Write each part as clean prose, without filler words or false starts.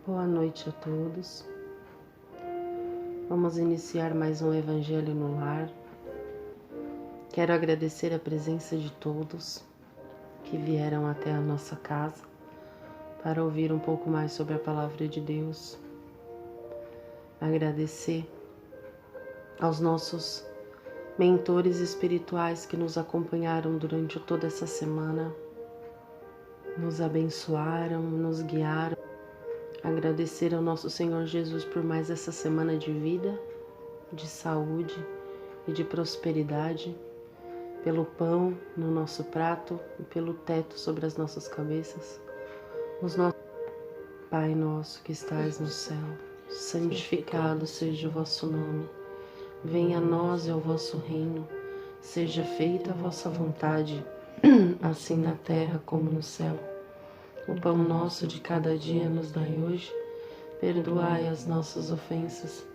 Boa noite a todos. Vamos iniciar mais um Evangelho no Lar. Quero agradecer a presença de todos que vieram até a nossa casa para ouvir um pouco mais sobre a Palavra de Deus. Agradecer aos nossos mentores espirituais que nos acompanharam durante toda essa semana, nos abençoaram, nos guiaram. Agradecer ao nosso Senhor Jesus por mais essa semana de vida, de saúde e de prosperidade, pelo pão no nosso prato e pelo teto sobre as nossas cabeças. Pai nosso que estais no céu, santificado seja o vosso nome. Venha a nós o vosso reino, seja feita a vossa vontade, assim na terra como no céu. O pão nosso de cada dia nos dai hoje, perdoai as nossas ofensas,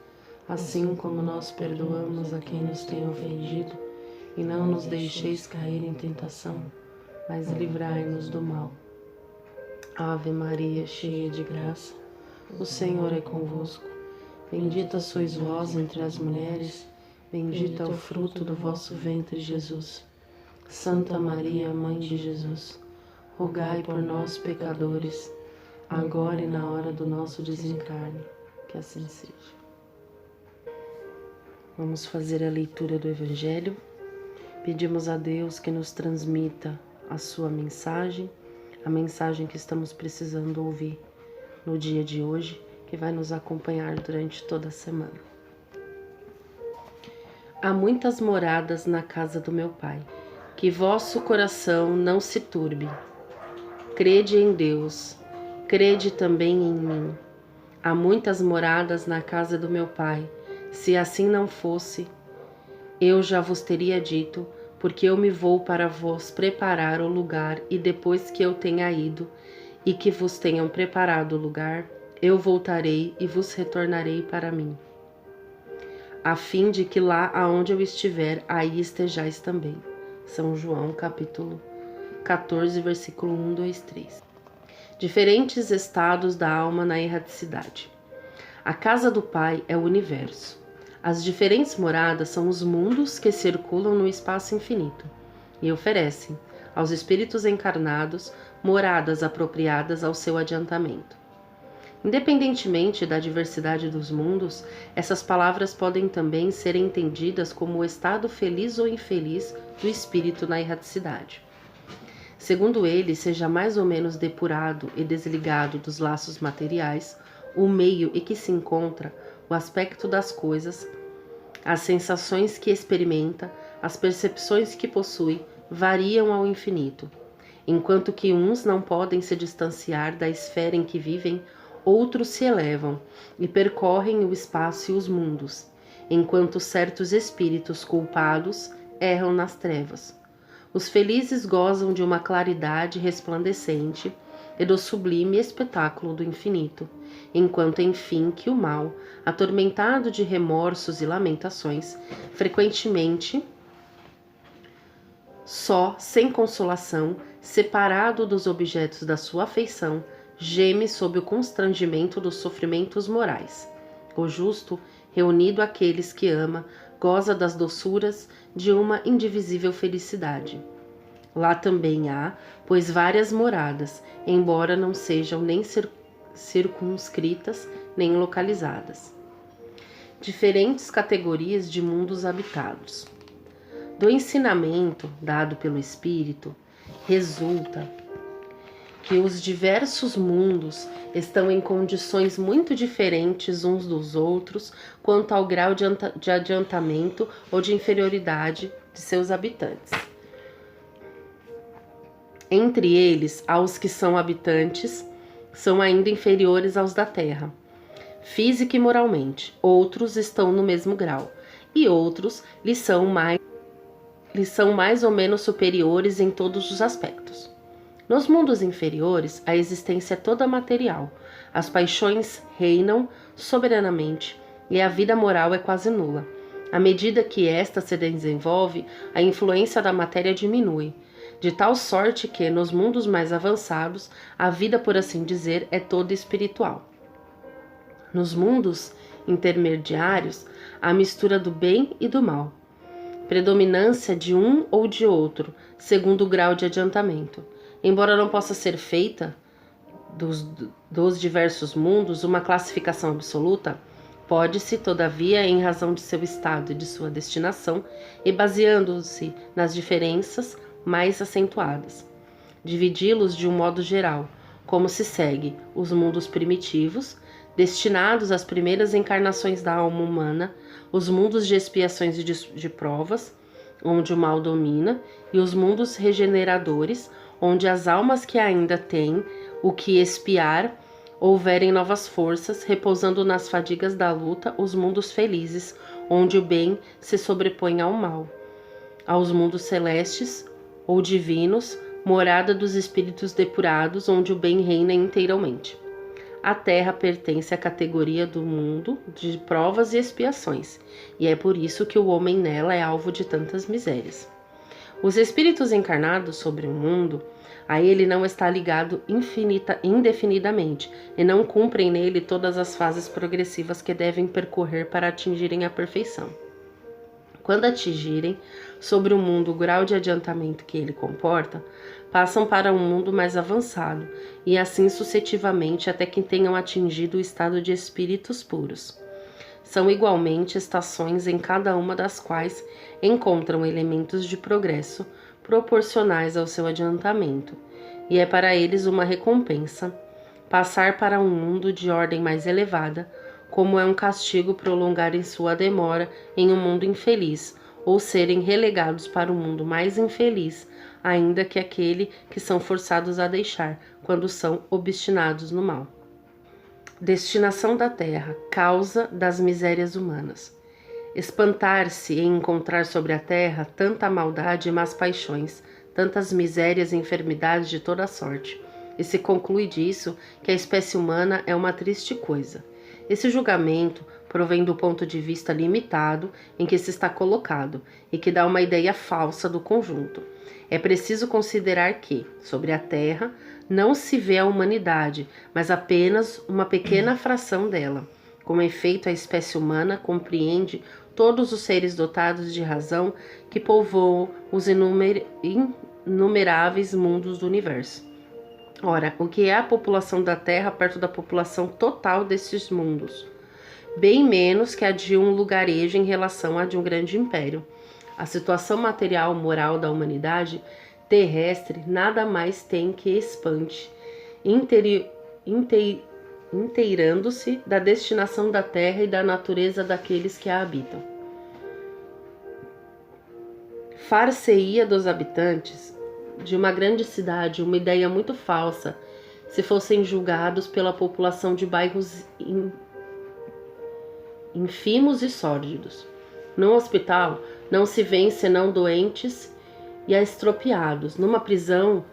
assim como nós perdoamos a quem nos tem ofendido, e não nos deixeis cair em tentação, mas livrai-nos do mal. Ave Maria, cheia de graça, o Senhor é convosco. Bendita sois vós entre as mulheres, bendito é o fruto do vosso ventre, Jesus. Santa Maria, Mãe de Jesus, rogai por nós, pecadores, agora e na hora do nosso desencarne. Que assim seja. Vamos fazer a leitura do Evangelho. Pedimos a Deus que nos transmita a sua mensagem, a mensagem que estamos precisando ouvir no dia de hoje, que vai nos acompanhar durante toda a semana. Há muitas moradas na casa do meu Pai. Que vosso coração não se turbe. Crede em Deus, crede também em mim. Há muitas moradas na casa do meu Pai. Se assim não fosse, eu já vos teria dito, porque eu me vou para vos preparar o lugar, e depois que eu tenha ido, e que vos tenham preparado o lugar, eu voltarei e vos retornarei para mim, a fim de que lá aonde eu estiver, aí estejais também. São João, capítulo 14, versículo 1, 2, 3. Diferentes estados da alma na erraticidade. A casa do Pai é o universo. As diferentes moradas são os mundos que circulam no espaço infinito e oferecem aos espíritos encarnados moradas apropriadas ao seu adiantamento. Independentemente da diversidade dos mundos, essas palavras podem também ser entendidas como o estado feliz ou infeliz do espírito na erraticidade. Segundo ele seja mais ou menos depurado e desligado dos laços materiais, o meio em que se encontra, o aspecto das coisas, as sensações que experimenta, as percepções que possui, variam ao infinito. Enquanto que uns não podem se distanciar da esfera em que vivem, outros se elevam e percorrem o espaço e os mundos, enquanto certos espíritos culpados erram nas trevas. Os felizes gozam de uma claridade resplandecente e do sublime espetáculo do infinito, enquanto enfim que o mal, atormentado de remorsos e lamentações, frequentemente só, sem consolação, separado dos objetos da sua afeição, geme sob o constrangimento dos sofrimentos morais. O justo, reunido àqueles que ama, goza das doçuras de uma indivisível felicidade. Lá também há, pois, várias moradas, embora não sejam nem circunscritas nem localizadas. Diferentes categorias de mundos habitados. Do ensinamento dado pelo Espírito, resulta que os diversos mundos estão em condições muito diferentes uns dos outros quanto ao grau de adiantamento ou de inferioridade de seus habitantes. Entre eles, há os que são habitantes, são ainda inferiores aos da Terra, física e moralmente. Outros estão no mesmo grau, e outros lhes são mais ou menos superiores em todos os aspectos. Nos mundos inferiores, a existência é toda material, as paixões reinam soberanamente e a vida moral é quase nula. À medida que esta se desenvolve, a influência da matéria diminui, de tal sorte que, nos mundos mais avançados, a vida, por assim dizer, é toda espiritual. Nos mundos intermediários, há mistura do bem e do mal, predominância de um ou de outro, segundo o grau de adiantamento. Embora não possa ser feita dos diversos mundos uma classificação absoluta, pode-se, todavia, em razão de seu estado e de sua destinação, e baseando-se nas diferenças mais acentuadas, dividi-los de um modo geral, como se segue: os mundos primitivos, destinados às primeiras encarnações da alma humana, os mundos de expiações e de provas, onde o mal domina, e os mundos regeneradores, onde as almas que ainda têm o que expiar houverem novas forças, repousando nas fadigas da luta, os mundos felizes, onde o bem se sobrepõe ao mal, aos mundos celestes ou divinos, morada dos espíritos depurados, onde o bem reina inteiramente. A Terra pertence à categoria do mundo de provas e expiações, e é por isso que o homem nela é alvo de tantas misérias. Os espíritos encarnados sobre o mundo, a ele não está ligado indefinidamente, e não cumprem nele todas as fases progressivas que devem percorrer para atingirem a perfeição. Quando atingirem sobre o mundo o grau de adiantamento que ele comporta, passam para um mundo mais avançado, e assim sucessivamente até que tenham atingido o estado de espíritos puros. São igualmente estações em cada uma das quais encontram elementos de progresso proporcionais ao seu adiantamento, e é para eles uma recompensa passar para um mundo de ordem mais elevada, como é um castigo prolongarem sua demora em um mundo infeliz, ou serem relegados para um mundo mais infeliz, ainda que aquele que são forçados a deixar, quando são obstinados no mal. Destinação da Terra, causa das misérias humanas. Espantar-se em encontrar sobre a Terra tanta maldade e más paixões, tantas misérias e enfermidades de toda sorte, e se conclui disso que a espécie humana é uma triste coisa. Esse julgamento provém do ponto de vista limitado em que se está colocado e que dá uma ideia falsa do conjunto. É preciso considerar que, sobre a Terra, não se vê a humanidade, mas apenas uma pequena fração dela. Com efeito, a espécie humana compreende todos os seres dotados de razão que povoam os inumeráveis mundos do universo. Ora, o que é a população da Terra perto da população total desses mundos? Bem menos que a de um lugarejo em relação à de um grande império. A situação material moral da humanidade terrestre nada mais tem que espante, inteirando-se da destinação da terra e da natureza daqueles que a habitam. Far-se-ia dos habitantes de uma grande cidade uma ideia muito falsa se fossem julgados pela população de bairros ínfimos e sórdidos. Num hospital não se vêem senão doentes e estropiados. Numa prisão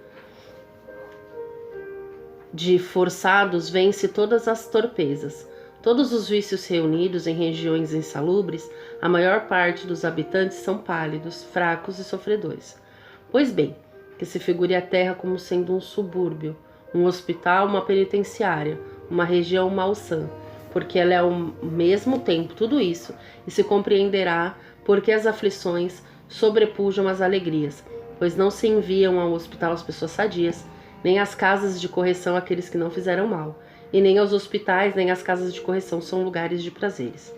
de forçados vêm-se todas as torpezas. Todos os vícios reunidos em regiões insalubres, a maior parte dos habitantes são pálidos, fracos e sofredores. Pois bem, que se figure a terra como sendo um subúrbio, um hospital, uma penitenciária, uma região malsã, porque ela é ao mesmo tempo tudo isso, e se compreenderá porque as aflições sobrepujam as alegrias, pois não se enviam ao hospital as pessoas sadias, nem às casas de correção aqueles que não fizeram mal, e nem aos hospitais nem às casas de correção são lugares de prazeres.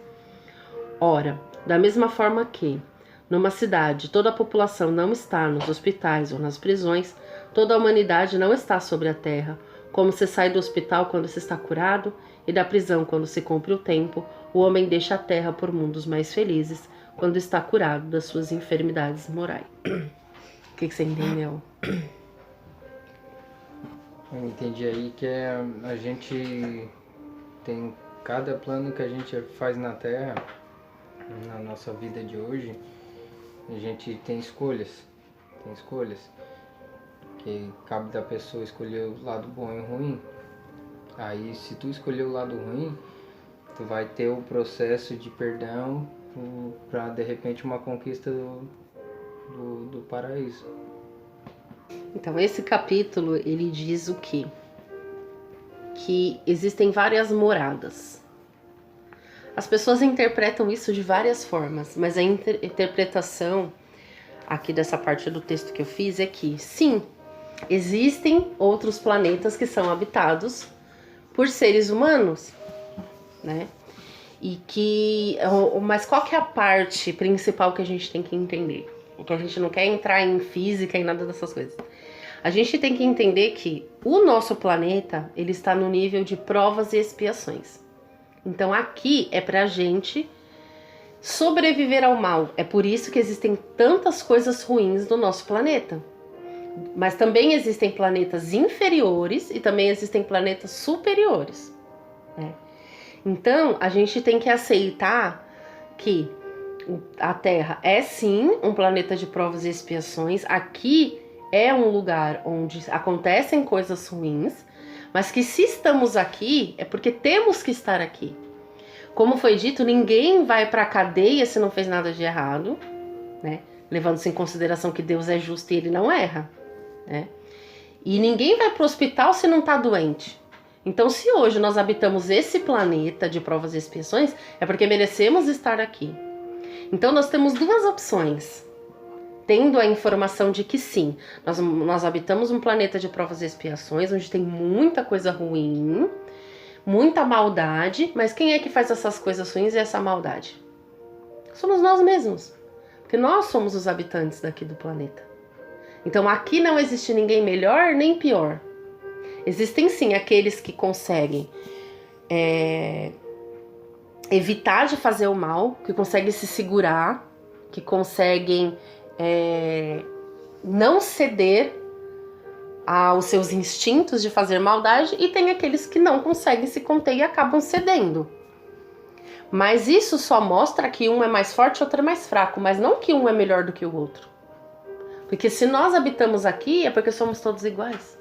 Ora, da mesma forma que, numa cidade, toda a população não está nos hospitais ou nas prisões, toda a humanidade não está sobre a terra, como se sai do hospital quando se está curado, e da prisão quando se cumpre o tempo, o homem deixa a terra por mundos mais felizes, quando está curado das suas enfermidades morais. O que você entendeu? Eu entendi aí que a gente tem cada plano que a gente faz na Terra, na nossa vida de hoje, a gente tem escolhas, que cabe da pessoa escolher o lado bom e o ruim. Aí se tu escolher o lado ruim, tu vai ter o processo de perdão para de repente uma conquista do paraíso. Então, esse capítulo, ele diz o quê? Que existem várias moradas. As pessoas interpretam isso de várias formas, mas a interpretação aqui dessa parte do texto que eu fiz é que, sim, existem outros planetas que são habitados por seres humanos, né? Mas qual que é a parte principal que a gente tem que entender? Porque a gente não quer entrar em física e nada dessas coisas. A gente tem que entender que o nosso planeta, ele está no nível de provas e expiações. Então aqui é pra gente sobreviver ao mal. É por isso que existem tantas coisas ruins no nosso planeta. Mas também existem planetas inferiores e também existem planetas superiores, né? Então a gente tem que aceitar que a Terra é sim um planeta de provas e expiações. Aqui é um lugar onde acontecem coisas ruins, mas que se estamos aqui é porque temos que estar aqui. Como foi dito, ninguém vai para a cadeia se não fez nada de errado, né? Levando-se em consideração que Deus é justo e ele não erra, né? E ninguém vai para o hospital se não está doente. Então, se hoje nós habitamos esse planeta de provas e expiações, é porque merecemos estar aqui. Então, nós temos duas opções. Tendo a informação de que sim, nós habitamos um planeta de provas e expiações, onde tem muita coisa ruim, muita maldade, mas quem é que faz essas coisas ruins e essa maldade? Somos nós mesmos, porque nós somos os habitantes daqui do planeta. Então aqui não existe ninguém melhor nem pior. Existem sim aqueles que conseguem evitar de fazer o mal, que conseguem se segurar, que conseguem não ceder aos seus instintos de fazer maldade, e tem aqueles que não conseguem se conter e acabam cedendo. Mas isso só mostra que um é mais forte e outro é mais fraco, mas não que um é melhor do que o outro. Porque se nós habitamos aqui é porque somos todos iguais.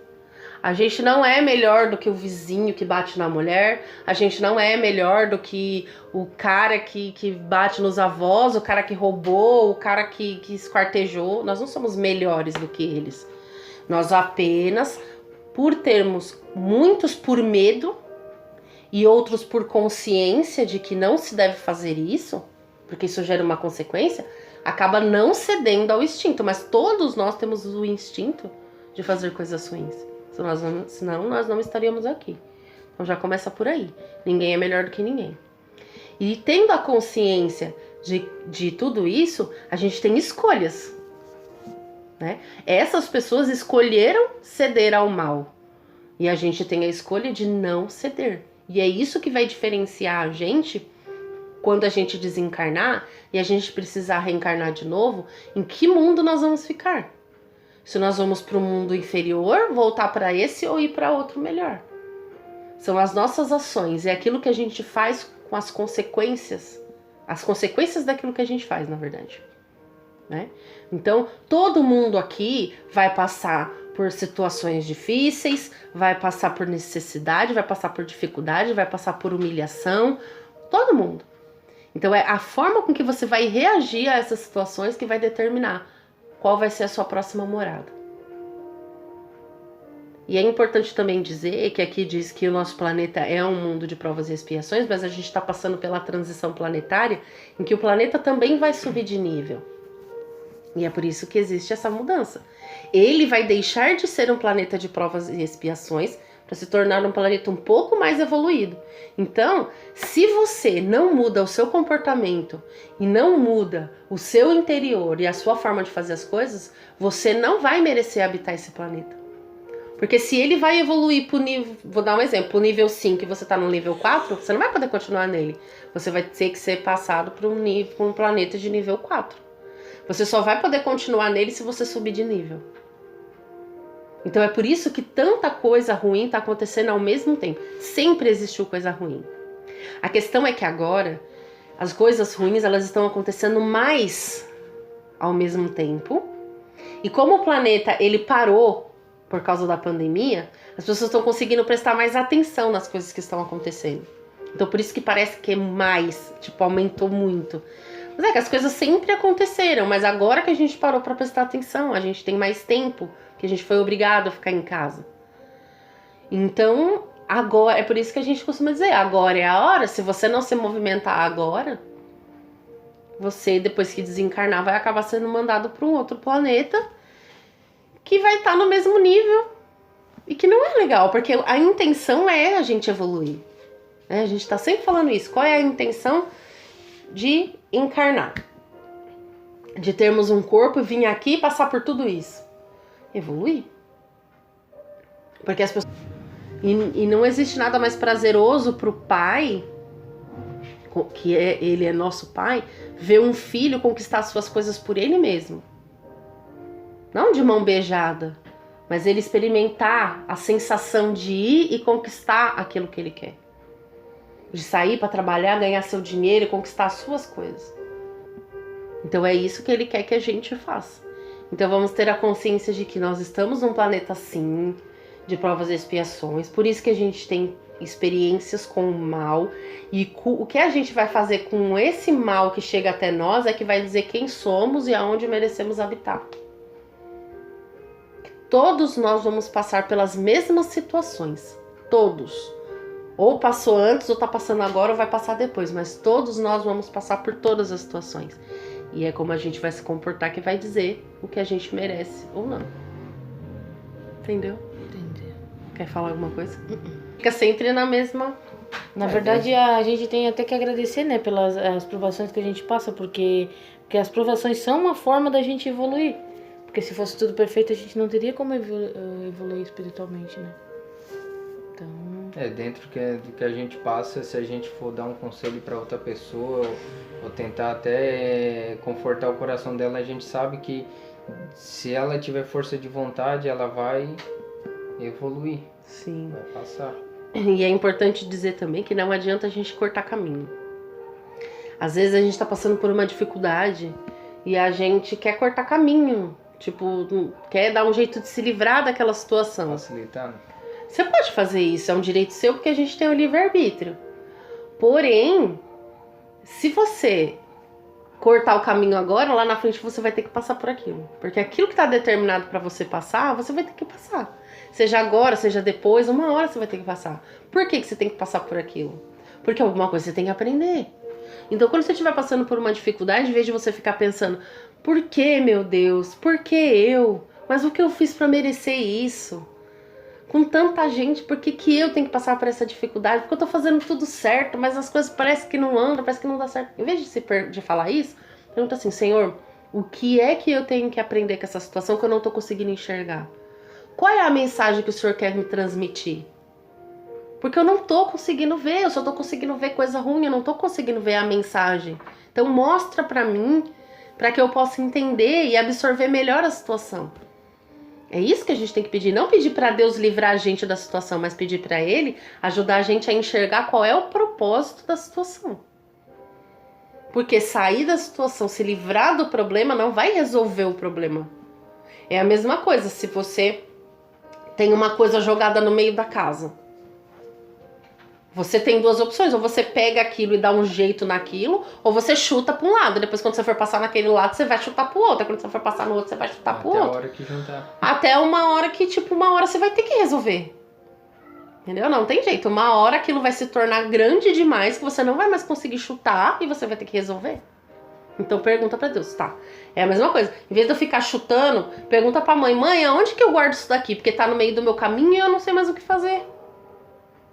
A gente não é melhor do que o vizinho que bate na mulher, a gente não é melhor do que o cara que bate nos avós, o cara que roubou, o cara que esquartejou. Nós não somos melhores do que eles. Nós apenas, por termos muitos por medo e outros por consciência de que não se deve fazer isso, porque isso gera uma consequência, acaba não cedendo ao instinto. Mas todos nós temos o instinto de fazer coisas ruins. Senão nós não estaríamos aqui. Então já começa por aí. Ninguém é melhor do que ninguém. E tendo a consciência de tudo isso, a gente tem escolhas, né? Essas pessoas escolheram ceder ao mal. E a gente tem a escolha de não ceder. E é isso que vai diferenciar a gente quando a gente desencarnar e a gente precisar reencarnar de novo, em que mundo nós vamos ficar. Se nós vamos para o mundo inferior, voltar para esse ou ir para outro melhor. São as nossas ações, é aquilo que a gente faz com as consequências daquilo que a gente faz, na verdade, né? Então, todo mundo aqui vai passar por situações difíceis, vai passar por necessidade, vai passar por dificuldade, vai passar por humilhação, todo mundo. Então, é a forma com que você vai reagir a essas situações que vai determinar qual vai ser a sua próxima morada. E é importante também dizer que aqui diz que o nosso planeta é um mundo de provas e expiações, mas a gente está passando pela transição planetária, em que o planeta também vai subir de nível. E é por isso que existe essa mudança. Ele vai deixar de ser um planeta de provas e expiações para se tornar um planeta um pouco mais evoluído. Então, se você não muda o seu comportamento e não muda o seu interior e a sua forma de fazer as coisas, você não vai merecer habitar esse planeta. Porque se ele vai evoluir pro nível, vou dar um exemplo, pro nível 5 e você tá no nível 4, você não vai poder continuar nele. Você vai ter que ser passado para um planeta de nível 4. Você só vai poder continuar nele se você subir de nível. Então é por isso que tanta coisa ruim está acontecendo ao mesmo tempo. Sempre existiu coisa ruim. A questão é que agora as coisas ruins elas estão acontecendo mais ao mesmo tempo. E como o planeta ele parou por causa da pandemia, as pessoas estão conseguindo prestar mais atenção nas coisas que estão acontecendo. Então por isso que parece que é mais, aumentou muito. Mas é que as coisas sempre aconteceram, mas agora que a gente parou para prestar atenção, a gente tem mais tempo, que a gente foi obrigado a ficar em casa. Então, agora, é por isso que a gente costuma dizer, agora é a hora. Se você não se movimentar agora, você, depois que desencarnar, vai acabar sendo mandado para um outro planeta que vai estar no mesmo nível e que não é legal, porque a intenção é a gente evoluir. A gente está sempre falando isso. Qual é a intenção de encarnar? De termos um corpo, vir aqui e passar por tudo isso. Evoluir. Porque as pessoas... E não existe nada mais prazeroso para o pai, que ele é nosso pai, ver um filho conquistar suas coisas por ele mesmo. Não de mão beijada, mas ele experimentar a sensação de ir e conquistar aquilo que ele quer. De sair para trabalhar, ganhar seu dinheiro e conquistar as suas coisas. Então é isso que ele quer que a gente faça. Então vamos ter a consciência de que nós estamos num planeta sim, de provas e expiações. Por isso que a gente tem experiências com o mal. E o que a gente vai fazer com esse mal que chega até nós é que vai dizer quem somos e aonde merecemos habitar. Todos nós vamos passar pelas mesmas situações. Todos. Ou passou antes, ou tá passando agora, ou vai passar depois. Mas todos nós vamos passar por todas as situações. E é como a gente vai se comportar que vai dizer o que a gente merece ou não. Entendeu? Entendi. Quer falar alguma coisa? Fica sempre na mesma... Na verdade, a gente tem até que agradecer, né, pelas as provações que a gente passa, porque as provações são uma forma da gente evoluir. Porque se fosse tudo perfeito, a gente não teria como evoluir espiritualmente, né? Então... dentro do que a gente passa, se a gente for dar um conselho para outra pessoa ou tentar até confortar o coração dela, a gente sabe que se ela tiver força de vontade, ela vai evoluir. Sim. Vai passar. E é importante dizer também que não adianta a gente cortar caminho. Às vezes a gente está passando por uma dificuldade e a gente quer cortar caminho. Tipo, quer dar um jeito de se livrar daquela situação. Facilitar, né? Você pode fazer isso, é um direito seu porque a gente tem o livre-arbítrio. Porém, se você cortar o caminho agora, lá na frente você vai ter que passar por aquilo. Porque aquilo que está determinado para você passar, você vai ter que passar. Seja agora, seja depois, uma hora você vai ter que passar. Por que você tem que passar por aquilo? Porque alguma coisa você tem que aprender. Então, quando você estiver passando por uma dificuldade, em vez de você ficar pensando, por que, meu Deus? Por que eu? Mas o que eu fiz para merecer isso? Com tanta gente, por que eu tenho que passar por essa dificuldade? Porque eu tô fazendo tudo certo, mas as coisas parecem que não andam, parece que não dá certo. Em vez de falar isso, pergunta assim, Senhor, o que é que eu tenho que aprender com essa situação que eu não tô conseguindo enxergar? Qual é a mensagem que o Senhor quer me transmitir? Porque eu não tô conseguindo ver, eu só tô conseguindo ver coisa ruim, eu não tô conseguindo ver a mensagem. Então mostra pra mim, pra que eu possa entender e absorver melhor a situação. É isso que a gente tem que pedir, não pedir para Deus livrar a gente da situação, mas pedir para Ele ajudar a gente a enxergar qual é o propósito da situação. Porque sair da situação, se livrar do problema, não vai resolver o problema. É a mesma coisa se você tem uma coisa jogada no meio da casa. Você tem duas opções, ou você pega aquilo e dá um jeito naquilo, ou você chuta para um lado. Depois, quando você for passar naquele lado, você vai chutar para o outro. Quando você for passar no outro, você vai chutar para o outro. Até a hora que juntar. Até uma hora que, uma hora você vai ter que resolver. Entendeu? Não tem jeito. Uma hora aquilo vai se tornar grande demais que você não vai mais conseguir chutar e você vai ter que resolver. Então pergunta para Deus, tá? É a mesma coisa. Em vez de eu ficar chutando, pergunta pra mãe, aonde que eu guardo isso daqui? Porque tá no meio do meu caminho e eu não sei mais o que fazer.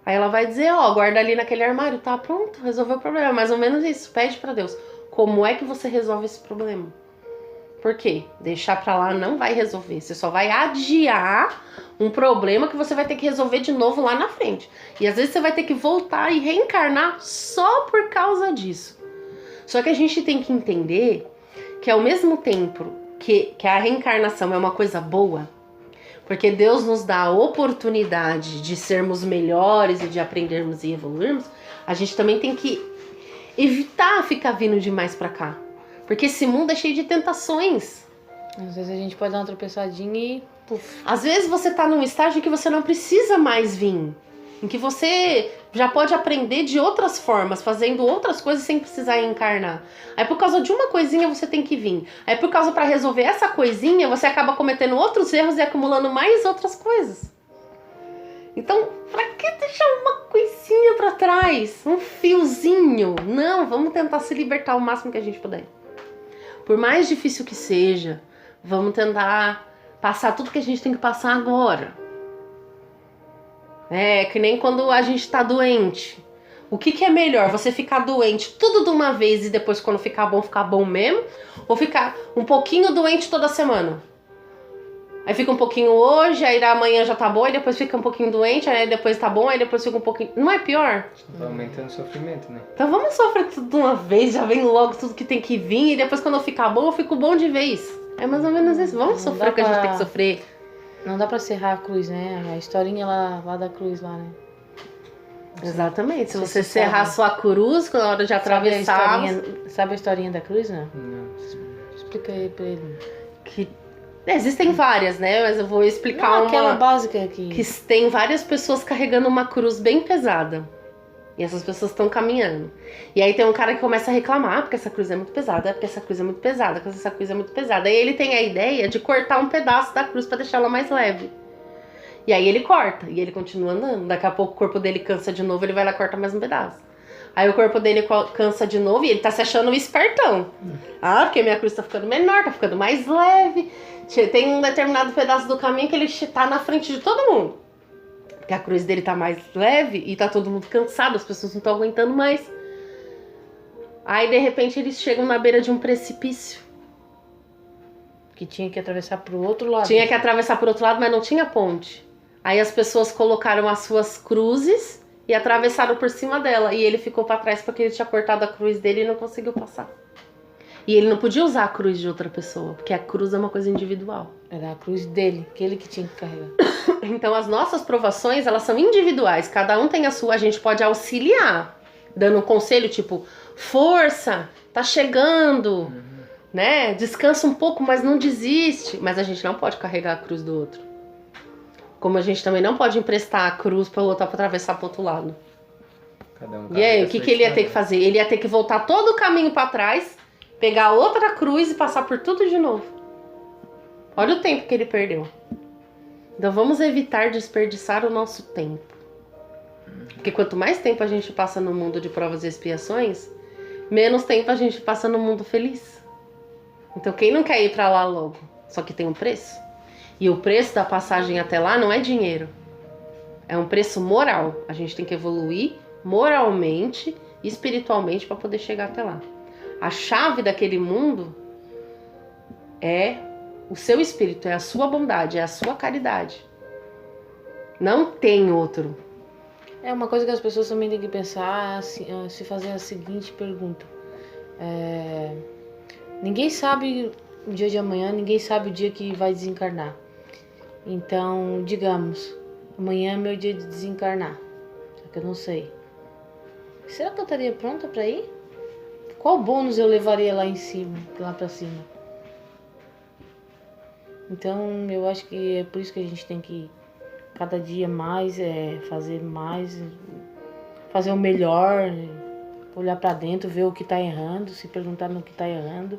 Aí ela vai dizer, guarda ali naquele armário, tá pronto, resolveu o problema. Mais ou menos isso, pede pra Deus. Como é que você resolve esse problema? Por quê? Deixar pra lá não vai resolver. Você só vai adiar um problema que você vai ter que resolver de novo lá na frente. E às vezes você vai ter que voltar e reencarnar só por causa disso. Só que a gente tem que entender que ao mesmo tempo que a reencarnação é uma coisa boa, porque Deus nos dá a oportunidade de sermos melhores e de aprendermos e evoluirmos, a gente também tem que evitar ficar vindo demais pra cá. Porque esse mundo é cheio de tentações. Às vezes a gente pode dar uma tropeçadinha e... Puf. Às vezes você tá num estágio em que você não precisa mais vir. Em que você já pode aprender de outras formas, fazendo outras coisas sem precisar encarnar. Aí por causa de uma coisinha você tem que vir. Aí por causa para resolver essa coisinha, você acaba cometendo outros erros e acumulando mais outras coisas. Então, pra que deixar uma coisinha pra trás? Um fiozinho? Não, vamos tentar se libertar o máximo que a gente puder. Por mais difícil que seja, vamos tentar passar tudo que a gente tem que passar agora. É que nem quando a gente tá doente. O que é melhor? Você ficar doente tudo de uma vez e depois quando ficar bom mesmo? Ou ficar um pouquinho doente toda semana? Aí fica um pouquinho hoje, aí amanhã já tá bom, aí depois fica um pouquinho doente, aí depois tá bom, aí depois fica um pouquinho... Não é pior? Vai aumentando o sofrimento, né? Então vamos sofrer tudo de uma vez, já vem logo tudo que tem que vir, e depois quando eu ficar bom, eu fico bom de vez. É mais ou menos isso. Vamos sofrer o que a gente tem que sofrer. Não dá pra serrar a cruz, né? A historinha lá da cruz lá, né? Exatamente. Se você serrar a sua cruz na hora de atravessar... Sabe a historinha da cruz, né? Não. Explica aí pra ele. Que... Existem várias, né? Mas eu vou explicar uma... aquela básica aqui. Que tem várias pessoas carregando uma cruz bem pesada. E essas pessoas estão caminhando. E aí tem um cara que começa a reclamar, porque essa cruz é muito pesada, porque essa cruz é muito pesada, porque essa cruz é muito pesada. E ele tem a ideia de cortar um pedaço da cruz pra deixar ela mais leve. E aí ele corta, e ele continua andando. Daqui a pouco o corpo dele cansa de novo, ele vai lá e corta mais um pedaço. Aí o corpo dele cansa de novo e ele tá se achando um espertão. Ah, porque minha cruz tá ficando menor, tá ficando mais leve. Tem um determinado pedaço do caminho que ele tá na frente de todo mundo. Porque a cruz dele tá mais leve e tá todo mundo cansado, as pessoas não estão aguentando mais. Aí de repente eles chegam na beira de um precipício. Que tinha que atravessar pro outro lado. Tinha que atravessar pro outro lado, mas não tinha ponte. Aí as pessoas colocaram as suas cruzes e atravessaram por cima dela. E ele ficou pra trás porque ele tinha cortado a cruz dele e não conseguiu passar. E ele não podia usar a cruz de outra pessoa, porque a cruz é uma coisa individual. Era a cruz dele, aquele que tinha que carregar. Então as nossas provações, elas são individuais. Cada um tem a sua, a gente pode auxiliar. Dando um conselho tipo, força, tá chegando, né? Descansa um pouco, mas não desiste. Mas a gente não pode carregar a cruz do outro. Como a gente também não pode emprestar a cruz para o outro atravessar pro outro lado. Cada um E aí, o que ele ia ter que fazer? Ele ia ter que voltar todo o caminho para trás, pegar outra cruz e passar por tudo de novo. Olha o tempo que ele perdeu. Então vamos evitar desperdiçar o nosso tempo. Porque quanto mais tempo a gente passa no mundo de provas e expiações, menos tempo a gente passa no mundo feliz. Então quem não quer ir para lá logo? Só que tem um preço. E o preço da passagem até lá não é dinheiro. É um preço moral. A gente tem que evoluir moralmente e espiritualmente para poder chegar até lá. A chave daquele mundo é o seu espírito, é a sua bondade, é a sua caridade. Não tem outro. É uma coisa que as pessoas também têm que pensar, se fazer a seguinte pergunta. Ninguém sabe o dia de amanhã, ninguém sabe o dia que vai desencarnar. Então, digamos, amanhã é meu dia de desencarnar. Só que eu não sei. Será que eu estaria pronta para ir? Qual bônus eu levaria lá em cima, lá para cima? Então, eu acho que é por isso que a gente tem que cada dia mais fazer o melhor, olhar para dentro, ver o que está errando, se perguntar no que está errando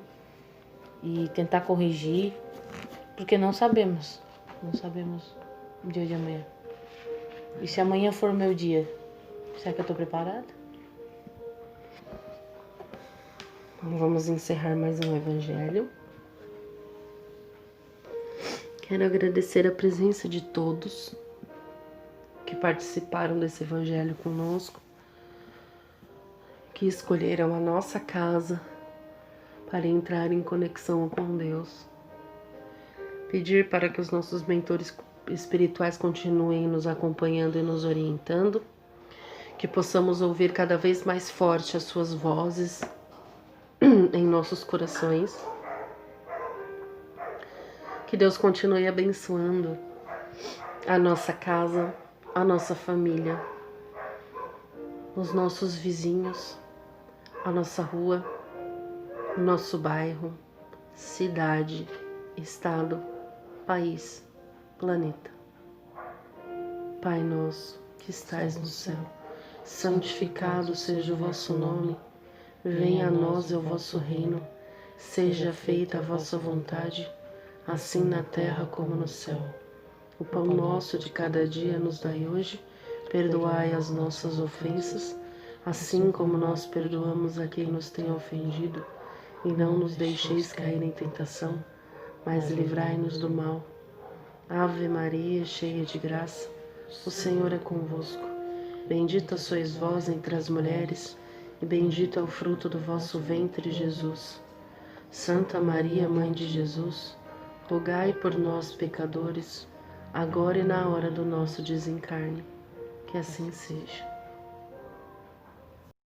e tentar corrigir, porque não sabemos o dia de amanhã. E se amanhã for meu dia, será que eu estou preparada? Vamos encerrar mais um evangelho. Quero agradecer a presença de todos que participaram desse evangelho conosco, que escolheram a nossa casa para entrar em conexão com Deus. Pedir para que os nossos mentores espirituais continuem nos acompanhando e nos orientando, que possamos ouvir cada vez mais forte as suas vozes em nossos corações. Que Deus continue abençoando a nossa casa, a nossa família, os nossos vizinhos, a nossa rua, o nosso bairro, cidade, estado, país, planeta. Pai nosso, que estais no céu, santificado seja o vosso nome. Venha a nós o vosso reino. Seja feita a vossa vontade, assim na terra como no céu. O pão nosso de cada dia nos dai hoje. Perdoai as nossas ofensas, assim como nós perdoamos a quem nos tem ofendido. E não nos deixeis cair em tentação, mas livrai-nos do mal. Ave Maria, cheia de graça, o Senhor é convosco. Bendita sois vós entre as mulheres, e bendito é o fruto do vosso ventre, Jesus. Santa Maria, Mãe de Jesus, rogai por nós, pecadores, agora e na hora do nosso desencarne. Que assim seja.